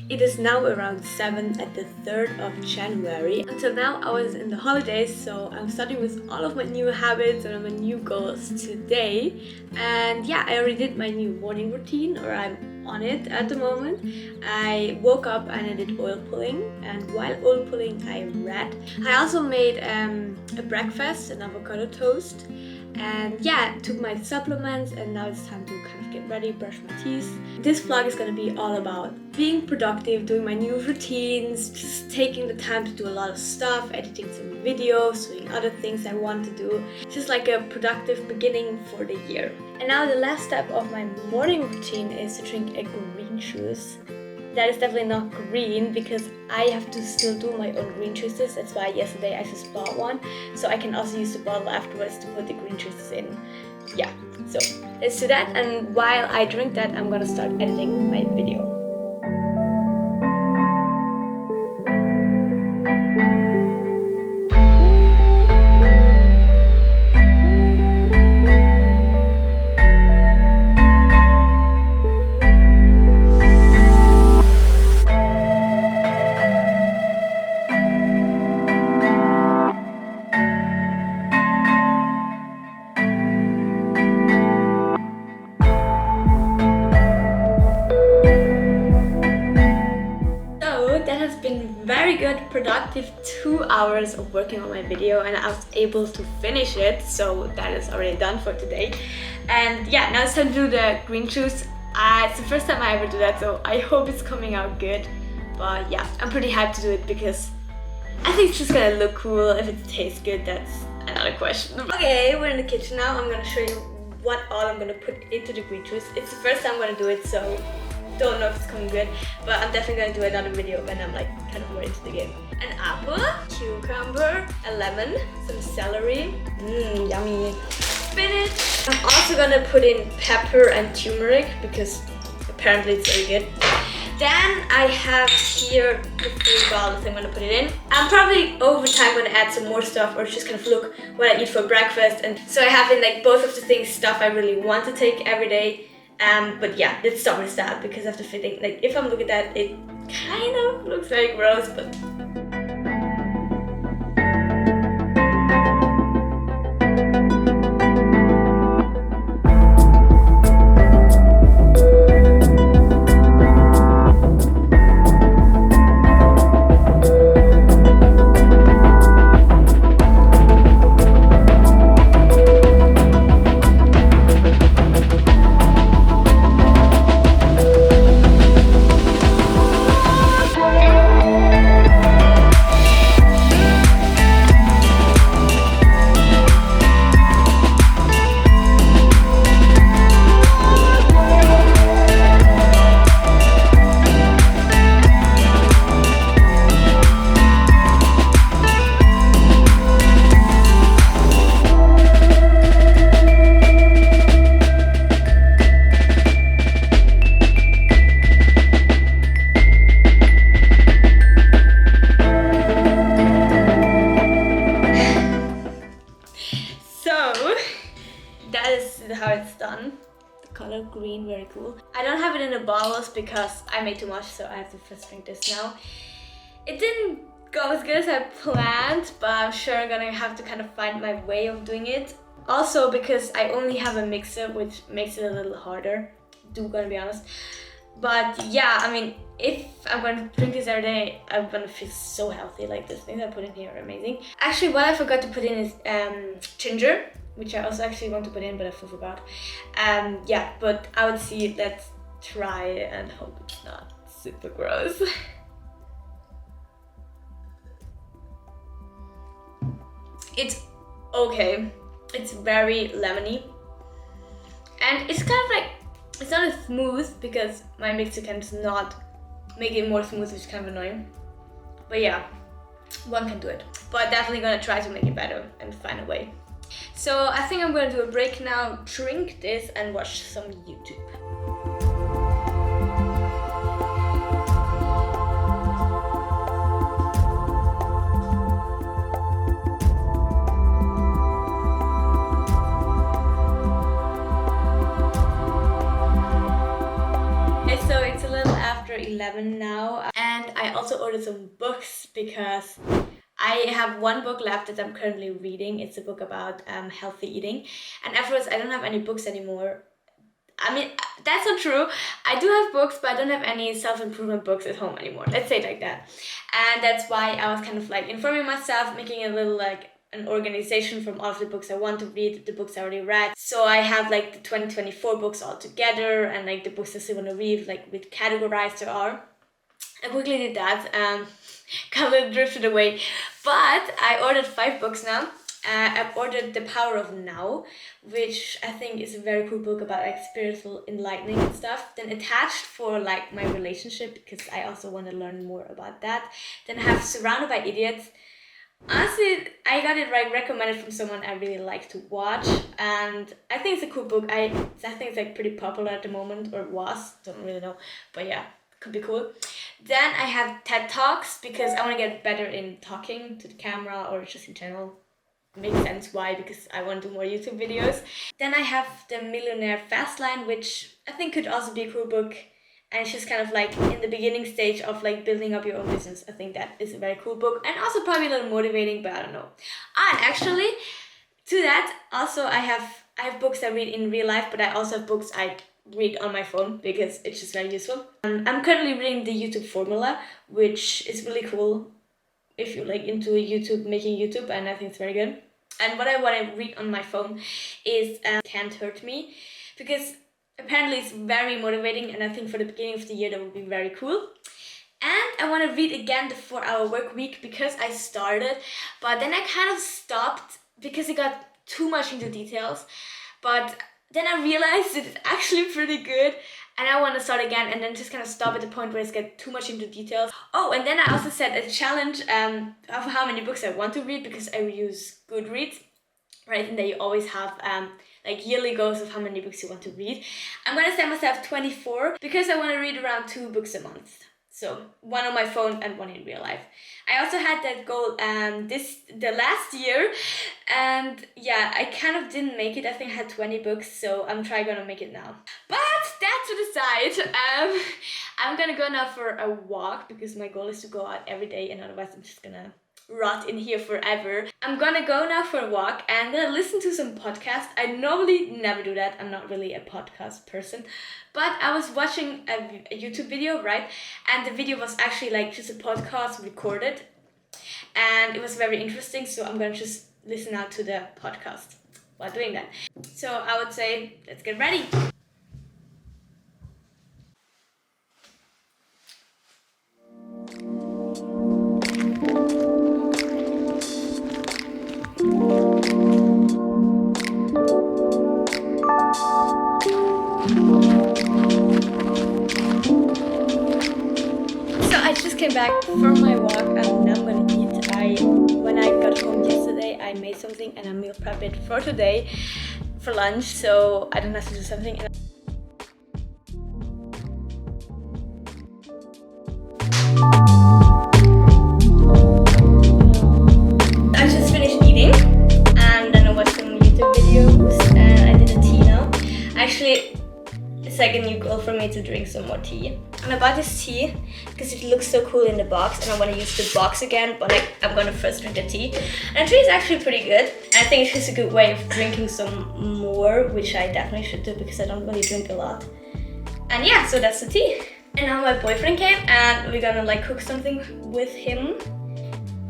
It is now around 7 at the 3rd of January. Until now I was in the holidays, so I'm starting with all of my new habits and all my new goals today. And yeah, I already did my new morning routine, or I'm on it at the moment. I woke up and I did oil pulling, and while oil pulling I read. I also made a breakfast, an avocado toast. And yeah, took my supplements, and now it's time to kind of get ready, brush my teeth. This vlog is gonna be all about being productive, doing my new routines, just taking the time to do a lot of stuff, editing some videos, doing other things I want to do. Just like a productive beginning for the year. And now the last step of my morning routine is to drink a green juice. That is definitely not green because I have to still do my own green juices. That's why yesterday I just bought one. So I can also use the bottle afterwards to put the green juices in. Yeah, so let's do that. And while I drink that, I'm gonna start editing my video. Very good, productive 2 hours of working on my video, and I was able to finish it, so that is already done for today. And yeah, now it's time to do the green juice. It's the first time I ever do that, so I hope it's coming out good. But yeah, I'm pretty hyped to do it because I think it's just gonna look cool. If it tastes good, that's another question. Okay, we're in the kitchen now. I'm gonna show you what all I'm gonna put into the green juice. It's the first time I'm gonna do it, so don't know if it's coming good, but I'm definitely going to do another video when I'm like kind of more into the game. An apple, cucumber, a lemon, some celery, yummy, spinach. I'm also going to put in pepper and turmeric because apparently it's very good. Then I have here the 3 bottles I'm going to put it in. I'm probably over time going to add some more stuff, or just kind of look what I eat for breakfast. And so I have in like both of the things stuff I really want to take every day. But yeah, let's start with that because after fitting, like if I'm looking at that, it kind of looks very gross, but how it's done. The color green, very cool. I don't have it in the bottles because I made too much, so I have to first drink this now. It didn't go as good as I planned, but I'm sure I'm gonna have to kind of find my way of doing it. Also because I only have a mixer, which makes it a little harder, gonna be honest. But yeah, I mean, if I'm going to drink this every day, I'm gonna feel so healthy. Like the things I put in here are amazing. Actually, what I forgot to put in is ginger, which I also actually want to put in, but I forgot. Yeah, but I would see, let's try it and hope it's not super gross. It's okay. It's very lemony. And it's kind of like, it's not as smooth because my mixer can just not make it more smooth, which is kind of annoying. But yeah, one can do it. But definitely gonna try to make it better and find a way. So I think I'm gonna do a break now, drink this and watch some YouTube. 11 now, and I also ordered some books because I have one book left that I'm currently reading. It's a book about healthy eating, and afterwards I don't have any books anymore. I mean, that's not true. I do have books, but I don't have any self-improvement books at home anymore. Let's say it like that. And that's why I was kind of like informing myself, making a little like an organization from all of the books I want to read, the books I already read. So I have like the 2024 books all together, and like the books I still want to read, like with categorized they are. I quickly did that and got a little drifted away. But I ordered 5 books now. I've ordered The Power of Now, which I think is a very cool book about like spiritual enlightening and stuff. Then Attached for like my relationship, because I also want to learn more about that. Then I have Surrounded by Idiots. Honestly, I got it like recommended from someone I really like to watch, and I think it's a cool book. I think it's like pretty popular at the moment, or was, don't really know, but yeah, could be cool. Then I have TED Talks, because I want to get better in talking to the camera or just in general. Makes sense why, because I want to do more YouTube videos. Then I have The Millionaire Fastline, which I think could also be a cool book, and it's just kind of like in the beginning stage of like building up your own business. I think that is a very cool book, and also probably a little motivating, but I don't know. And actually, to that, also I have books I read in real life, but I also have books I read on my phone because it's just very useful. I'm currently reading The YouTube Formula, which is really cool if you're like into YouTube, making YouTube, and I think it's very good. And what I want to read on my phone is Can't Hurt Me, because apparently it's very motivating, and I think for the beginning of the year that would be very cool. And I want to read again The 4-Hour Work Week, because I started, but then I kind of stopped because it got too much into details. But then I realized it's actually pretty good, and I want to start again, and then just kind of stop at the point where it's get too much into details. Oh, and then I also set a challenge of how many books I want to read, because I use Goodreads, right? And that you always have like yearly goals of how many books you want to read. I'm gonna set myself 24, because I want to read around 2 books a month. So 1 on my phone and 1 in real life. I also had that goal the last year, and yeah, I kind of didn't make it. I think I had 20 books, so I'm gonna make it now. But that to the side, I'm gonna go now for a walk, because my goal is to go out every day, and otherwise I'm just gonna rot in here forever. I'm gonna go now for a walk, and I'm gonna listen to some podcasts. I normally never do that. I'm not really a podcast person, but I was watching a YouTube video, right? And the video was actually like just a podcast recorded, and it was very interesting, so I'm gonna just listen out to the podcast while doing that. So I would say, let's get ready. Came back from my walk, and now I'm gonna eat. When I got home yesterday, I made something and I meal prep it for today for lunch, so I don't have to do something. I just finished eating, and then I watched some YouTube videos, and I did a tea now. Actually, it's like a new goal for me to drink some more tea. And I bought this tea because it looks so cool in the box, and I want to use the box again, but like I'm gonna first drink the tea. And the tea is actually pretty good. I think it's just a good way of drinking some more, which I definitely should do because I don't really drink a lot. And yeah, so that's the tea. And now my boyfriend came, and we're gonna like cook something with him,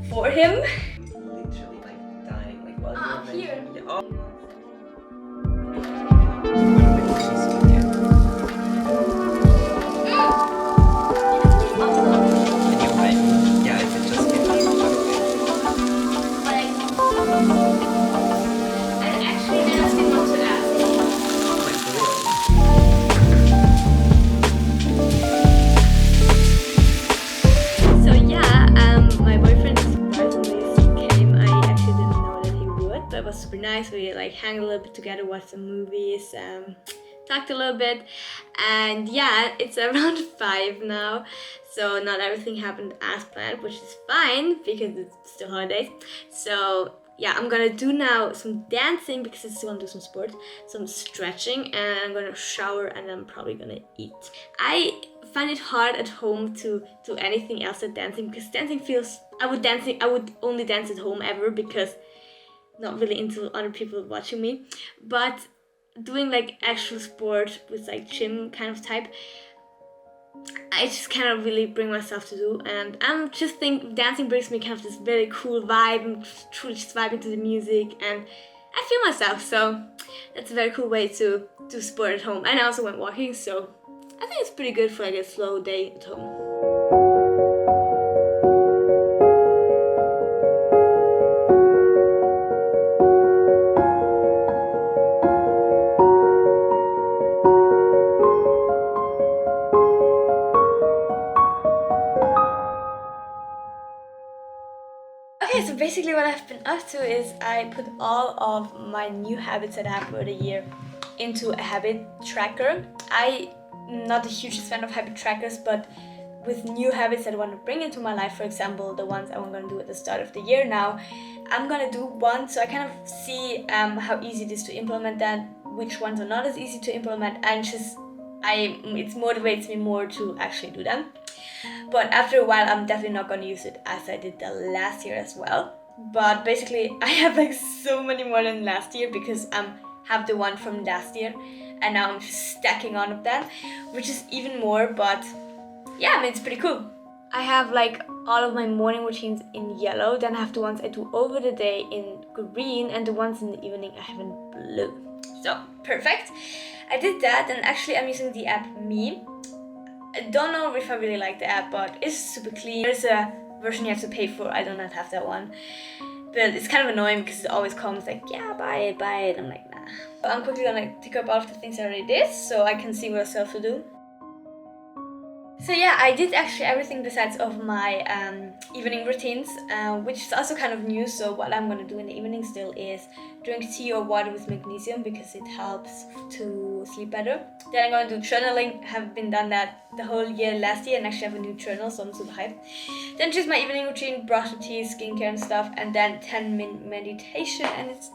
for him. Literally like dying, like while Up here. Super nice. We like hang a little bit together, watch some movies, talked a little bit, and yeah, it's around 5 now, so not everything happened as planned, which is fine because it's still holidays. So yeah, I'm gonna do now some dancing because I still want to do some sport, some stretching, and I'm gonna shower, and I'm probably gonna eat. I find it hard at home to do anything else than dancing, because dancing feels, I would only dance at home ever, because not really into other people watching me. But doing like actual sport with like gym kind of type, I just cannot really bring myself to do, and I'm just think dancing brings me kind of this very cool vibe and truly just vibing to the music, and I feel myself, so that's a very cool way to do sport at home. And I also went walking, so I think it's pretty good for like a slow day at home. Okay, so basically what I've been up to is I put all of my new habits that I have for the year into a habit tracker. I'm not a huge fan of habit trackers, but with new habits that I want to bring into my life, for example, the ones I'm going to do at the start of the year now, I'm going to do one so I kind of see how easy it is to implement that, which ones are not as easy to implement, and it motivates me more to actually do them. But after a while, I'm definitely not going to use it as I did the last year as well. But basically, I have like so many more than last year because I have the one from last year, and now I'm just stacking on of that, which is even more. But yeah, I mean, it's pretty cool. I have like all of my morning routines in yellow, then I have the ones I do over the day in green, and the ones in the evening I have in blue. So perfect. I did that, and actually I'm using the app Me. I don't know if I really like the app, but it's super clean. There's a version you have to pay for. I do not have that one. But it's kind of annoying because it always comes like, yeah, buy it. I'm like, nah. So I'm quickly gonna tick up all of the things I already did so I can see what I still have to do. So yeah, I did actually everything besides of my evening routines, which is also kind of new. So what I'm gonna do in the evening still is drink tea or water with magnesium because it helps to sleep better. Then I'm gonna do journaling. Have been done that the whole year last year, and actually have a new journal, so I'm super hyped. Then just my evening routine, brush the teeth, skincare and stuff, and then 10-minute meditation, and it's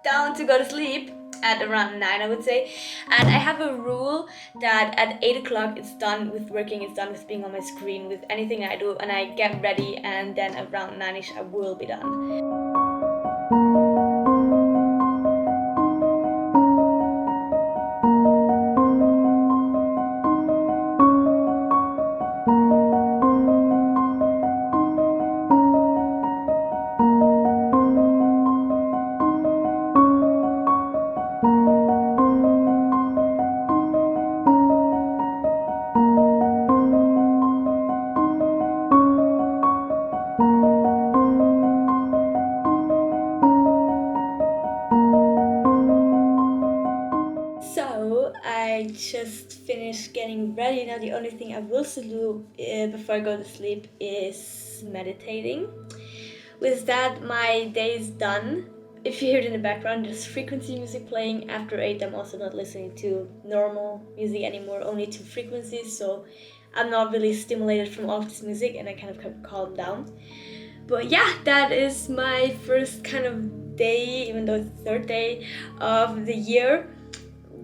down to go to sleep at around 9, I would say. And I have a rule that at 8 o'clock it's done with working, it's done with being on my screen, with anything I do, and I get ready, and then around 9ish I will be done. So I just finished getting ready. Now the only thing I will still do before I go to sleep is meditating. With that, my day is done. If you hear it in the background, there's frequency music playing. After 8, I'm also not listening to normal music anymore, only to frequencies, so I'm not really stimulated from all of this music, and I kind of calm down. But yeah, that is my first kind of day, even though it's the third day of the year,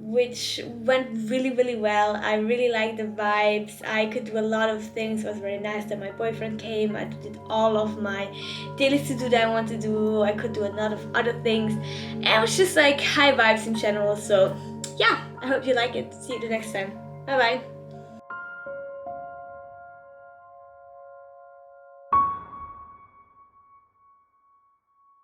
which went really, really well. I really liked the vibes. I could do a lot of things. It was very nice that my boyfriend came. I did all of my daily to-do that I want to do. I could do a lot of other things. And it was just like high vibes in general. So yeah, I hope you like it. See you the next time. Bye bye.